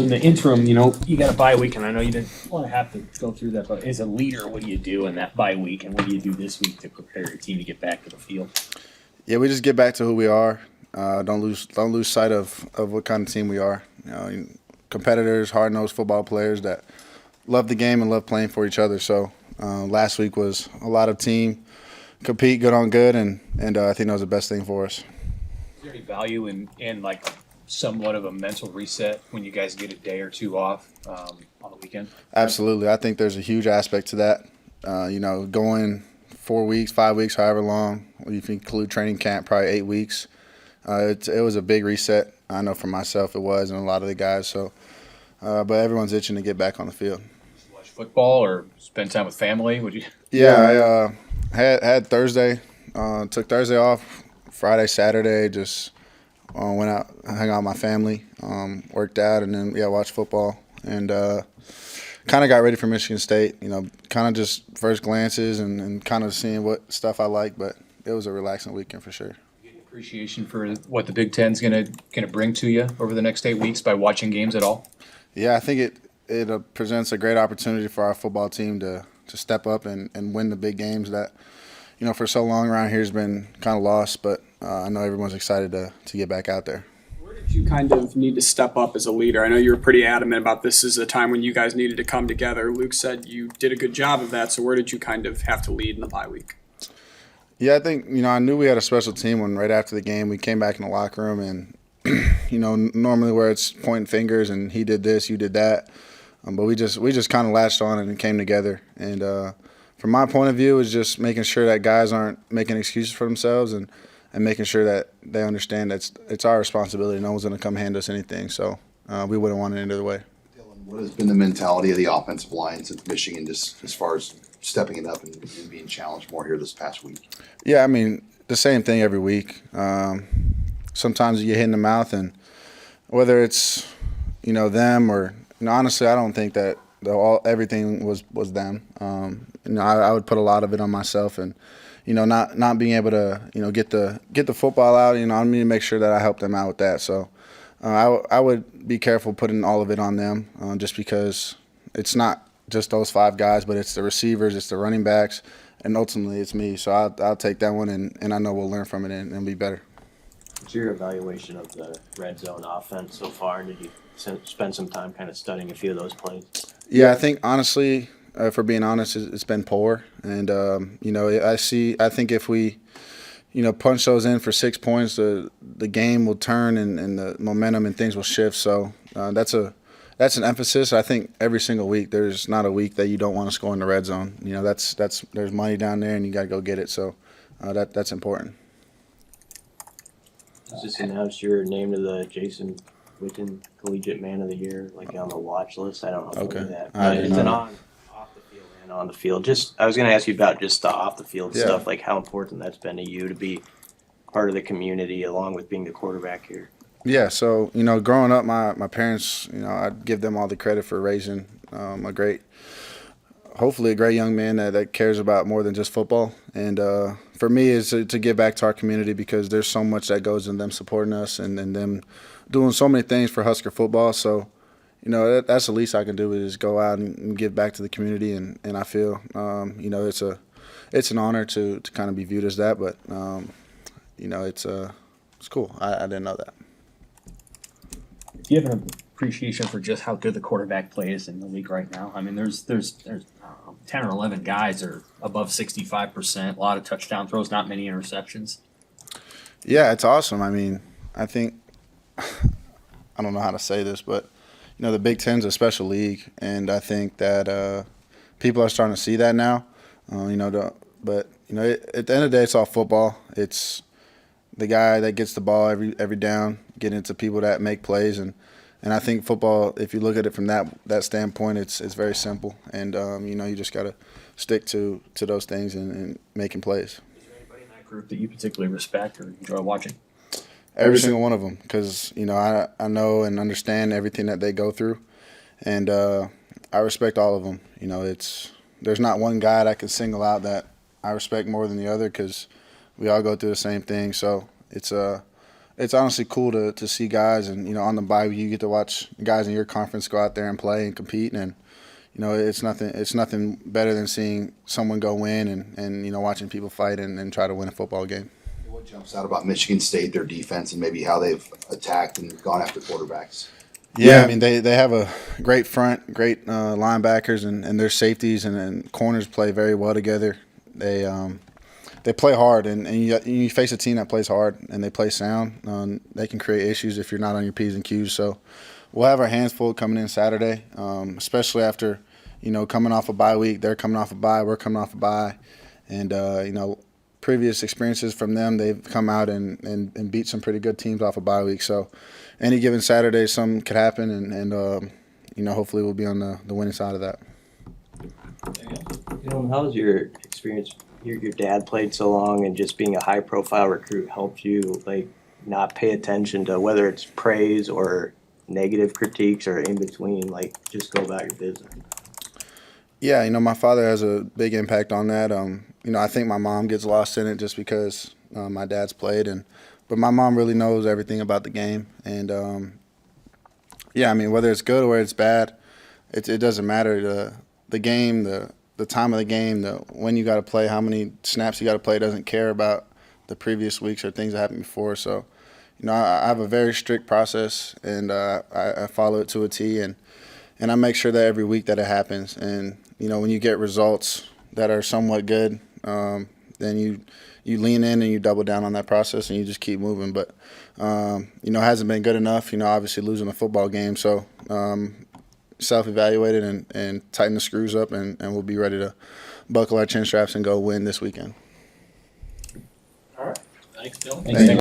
In the interim, you got a bye week, and I know you didn't want to have to go through that, but as a leader, what do you do in that bye week, and what do you do this week to prepare your team to get back to the field? Yeah, we just get back to who we are. Don't lose sight of what kind of team we are. Competitors, hard-nosed football players that love the game and love playing for each other. So last week was a lot of team compete, good on good, and I think that was the best thing for us. Is there any value in like somewhat of a mental reset when you guys get a day or two off on the weekend? Absolutely. I think there's a huge aspect to that. Going 4 weeks, 5 weeks, however long, if you include training camp, probably 8 weeks. It was a big reset. I know for myself it was, and a lot of the guys. So, but everyone's itching to get back on the field. Watch football or spend time with family? Would you? Yeah, I had Thursday. Took Thursday off. Friday, Saturday, just went out, hung out with my family, worked out, and then watched football, and kind of got ready for Michigan State. Kind of just first glances and kind of seeing what stuff I like, but it was a relaxing weekend for sure. Appreciation for what the Big Ten's gonna bring to you over the next 8 weeks by watching games at all? Yeah, I think it presents a great opportunity for our football team to step up and win the big games that for so long around here has been kind of lost. But I know everyone's excited to get back out there. Where did you kind of need to step up as a leader? I know you were pretty adamant about this as a time when you guys needed to come together. Luke said you did a good job of that. So where did you kind of have to lead in the bye week? Yeah, I think, I knew we had a special team when right after the game we came back in the locker room and, normally where it's pointing fingers and he did this, you did that. But we just kind of latched on and came together. And from my point of view, it's just making sure that guys aren't making excuses for themselves and making sure that they understand that it's our responsibility. No one's going to come hand us anything. So we wouldn't want it any other way. Dylan, what has been the mentality of the offensive line since Michigan, just as far as stepping it up and being challenged more here this past week? Yeah, I mean, the same thing every week. Sometimes you get hit in the mouth, and whether it's, them or, honestly, I don't think that everything was them. I would put a lot of it on myself and, not being able to, get the football out, I need to make sure that I help them out with that. So I would be careful putting all of it on them just because it's not just those 5 guys, but it's the receivers, it's the running backs, and ultimately it's me. So I'll take that one, and I know we'll learn from it and be better. What's your evaluation of the red zone offense so far? Did you spend some time kind of studying a few of those plays? Yeah, I think honestly, for being honest, it's been poor. And I think if we, punch those in for 6 points, the game will turn and the momentum and things will shift. So that's an emphasis. I think every single week there's not a week that you don't want to score in the red zone. There's money down there and you got to go get it. So that's important. Just announced your name to the Jason Witten Collegiate Man of the Year, like on the watch list. I don't know if you knew that. It's an off the field and on the field. I was going to ask you about just the off the field stuff, like how important that's been to you to be part of the community along with being the quarterback here. Yeah, so, growing up, my parents, I'd give them all the credit for raising hopefully a great young man that cares about more than just football. And for me, is to give back to our community because there's so much that goes in them supporting us and them doing so many things for Husker football. So, that's the least I can do is go out and give back to the community. And I feel, it's an honor to kind of be viewed as that. But, it's cool. I didn't know that. Do you have an appreciation for just how good the quarterback play is in the league right now? I mean, there's 10 or 11 guys are above 65%, a lot of touchdown throws, not many interceptions. Yeah, it's awesome. I mean, I think I don't know how to say this, but the Big Ten's a special league, and I think that people are starting to see that now. But at the end of the day, it's all football. It's the guy that gets the ball every down, getting into people that make plays, and I think football, if you look at it from that standpoint, it's very simple, and you just got to stick to those things and making plays. Is there anybody in that group that you particularly respect or enjoy watching? Every single one of them, because I know and understand everything that they go through, and I respect all of them. There's not one guy that I can single out that I respect more than the other because we all go through the same thing. So it's it's honestly cool to see guys, and on the bye you get to watch guys in your conference go out there and play and compete, and it's nothing better than seeing someone go win and watching people fight and try to win a football game. What jumps out about Michigan State, their defense, and maybe how they've attacked and gone after quarterbacks? Yeah, I mean they have a great front, great linebackers, and their safeties and corners play very well together. They play hard, and you face a team that plays hard and they play sound. They can create issues if you're not on your P's and Q's. So we'll have our hands full coming in Saturday, especially after coming off a bye week. They're coming off a bye, we're coming off a bye, and previous experiences from them, they've come out and beat some pretty good teams off a bye week. So any given Saturday, something could happen, and hopefully we'll be on the winning side of that. How was your experience? Your dad played so long, and just being a high-profile recruit helped you not pay attention to whether it's praise or negative critiques or in between, just go about your business. Yeah, my father has a big impact on that. I think my mom gets lost in it just because my dad's played, but my mom really knows everything about the game, and yeah, I mean whether it's good or whether it's bad, it doesn't matter. The game, the time of the game, when you got to play, how many snaps you got to play, doesn't care about the previous weeks or things that happened before. So, I have a very strict process, and I follow it to a T, and I make sure that every week that it happens. And when you get results that are somewhat good, then you lean in and you double down on that process and you just keep moving. But it hasn't been good enough. Obviously losing a football game, so. Self-evaluated and tighten the screws up, and we'll be ready to buckle our chin straps and go win this weekend. All right. Thanks, Dylan. Thank you.